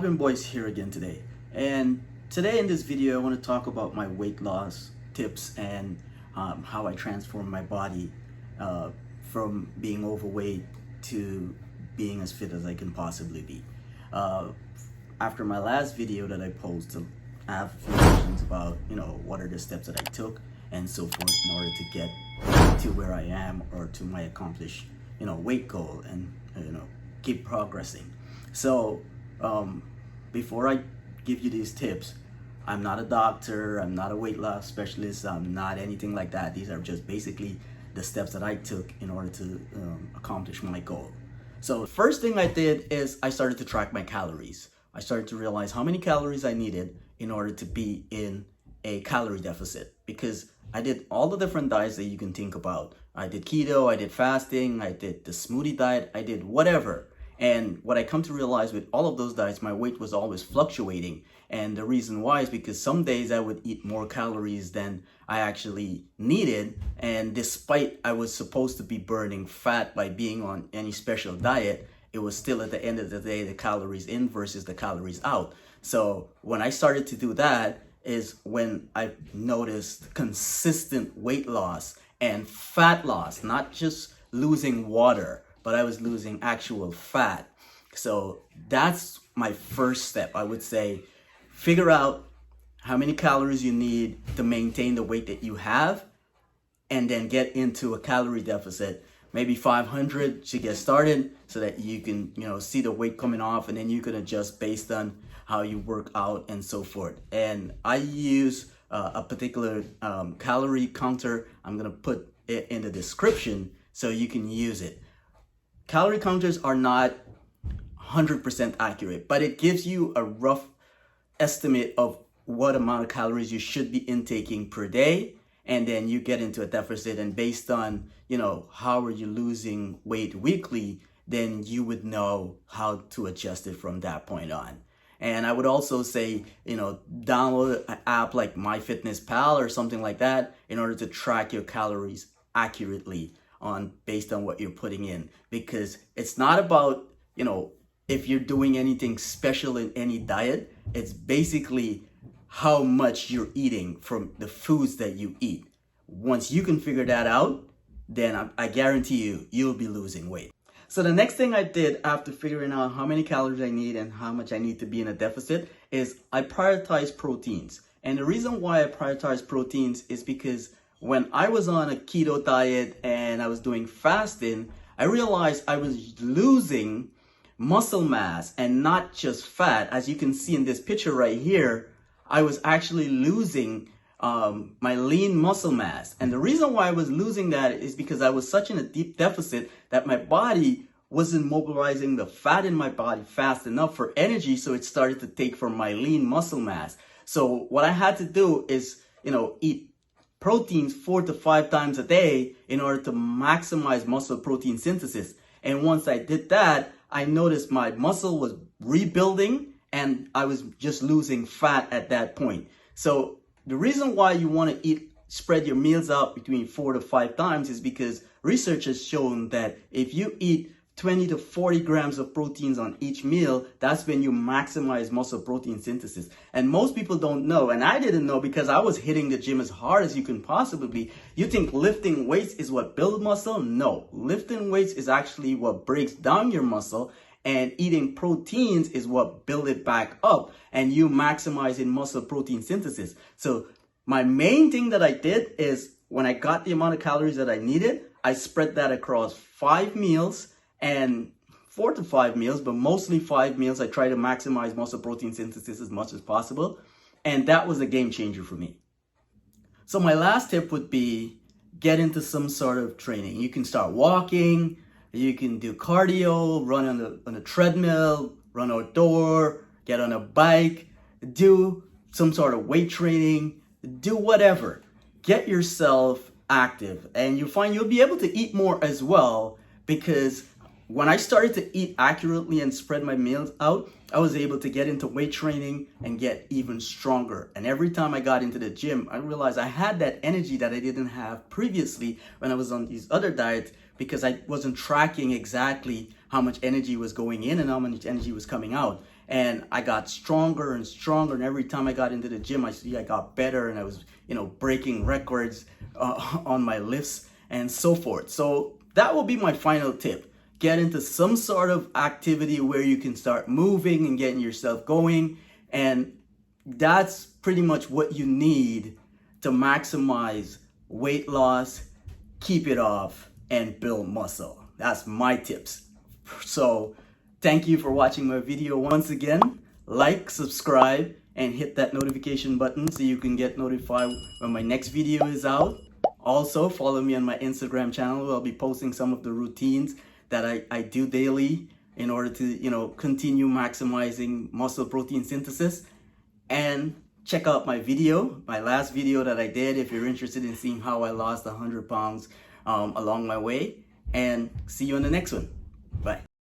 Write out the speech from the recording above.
Godwin Boyce here again today. And today in this video, I want to talk about my weight loss tips and how I transform my body from being overweight to being as fit as I can possibly be. After my last video that I posted, I have a few questions about, what are the steps that I took and so forth in order to get to where I am or to my accomplished, weight goal and, keep progressing. So, before I give you these tips, I'm not a doctor, I'm not a weight loss specialist, I'm not anything like that. These are just basically the steps that I took in order to accomplish my goal. So the first thing I did is I started to track my calories. I started to realize how many calories I needed in order to be in a calorie deficit, because I did all the different diets that you can think about. I did keto, I did fasting, I did the smoothie diet, I did whatever. And what I come to realize with all of those diets, my weight was always fluctuating. And the reason why is because some days I would eat more calories than I actually needed. And despite I was supposed to be burning fat by being on any special diet, it was still at the end of the day, the calories in versus the calories out. So when I started to do that is when I noticed consistent weight loss and fat loss, not just losing water, but I was losing actual fat. So that's my first step. I would say figure out how many calories you need to maintain the weight that you have, and then get into a calorie deficit, maybe 500 to get started so that you can, see the weight coming off, and then you can adjust based on how you work out and so forth. And I use a particular calorie counter. I'm going to put it in the description so you can use it. Calorie counters are not 100% accurate, but it gives you a rough estimate of what amount of calories you should be intaking per day. And then you get into a deficit, and based on, how are you losing weight weekly, then you would know how to adjust it from that point on. And I would also say, download an app like MyFitnessPal or something like that in order to track your calories accurately based on what you're putting in, because it's not about, if you're doing anything special in any diet. It's basically how much you're eating from the foods that you eat. Once you can figure that out, then I guarantee you'll be losing weight. So the next thing I did after figuring out how many calories I need and how much I need to be in a deficit is I prioritized proteins. And the reason why I prioritize proteins is because when I was on a keto diet and I was doing fasting, I realized I was losing muscle mass and not just fat. As you can see in this picture right here, I was actually losing my lean muscle mass. And the reason why I was losing that is because I was such in a deep deficit that my body wasn't mobilizing the fat in my body fast enough for energy, so it started to take from my lean muscle mass. So what I had to do is, eat proteins 4 to 5 times a day in order to maximize muscle protein synthesis. And once I did that, I noticed my muscle was rebuilding and I was just losing fat at that point. So the reason why you want to spread your meals out between 4 to 5 times is because research has shown that if you eat 20 to 40 grams of proteins on each meal, that's when you maximize muscle protein synthesis. And most people don't know, and I didn't know because I was hitting the gym as hard as you can possibly be. You think lifting weights is what builds muscle? No, lifting weights is actually what breaks down your muscle, and eating proteins is what build it back up, and you maximizing muscle protein synthesis. So my main thing that I did is when I got the amount of calories that I needed, I spread that across 5 meals, and 4 to 5 meals, but mostly 5 meals. I try to maximize muscle protein synthesis as much as possible. And that was a game changer for me. So my last tip would be get into some sort of training. You can start walking, you can do cardio, run on a treadmill, run outdoor, get on a bike, do some sort of weight training, do whatever. Get yourself active, and you'll find you'll be able to eat more as well, because when I started to eat accurately and spread my meals out, I was able to get into weight training and get even stronger. And every time I got into the gym, I realized I had that energy that I didn't have previously when I was on these other diets, because I wasn't tracking exactly how much energy was going in and how much energy was coming out. And I got stronger and stronger, and every time I got into the gym, I see I got better, and I was, breaking records on my lifts and so forth. So that will be my final tip. Get into some sort of activity where you can start moving and getting yourself going, and that's pretty much what you need to maximize weight loss, keep it off, and build muscle. That's my tips. So thank you for watching my video once again. Like, subscribe, and hit that notification button so you can get notified when my next video is out. Also, follow me on my Instagram channel where I'll be posting some of the routines that I do daily in order to, continue maximizing muscle protein synthesis. And check out my last video that I did if you're interested in seeing how I lost 100 pounds along my way. And see you in the next one. Bye.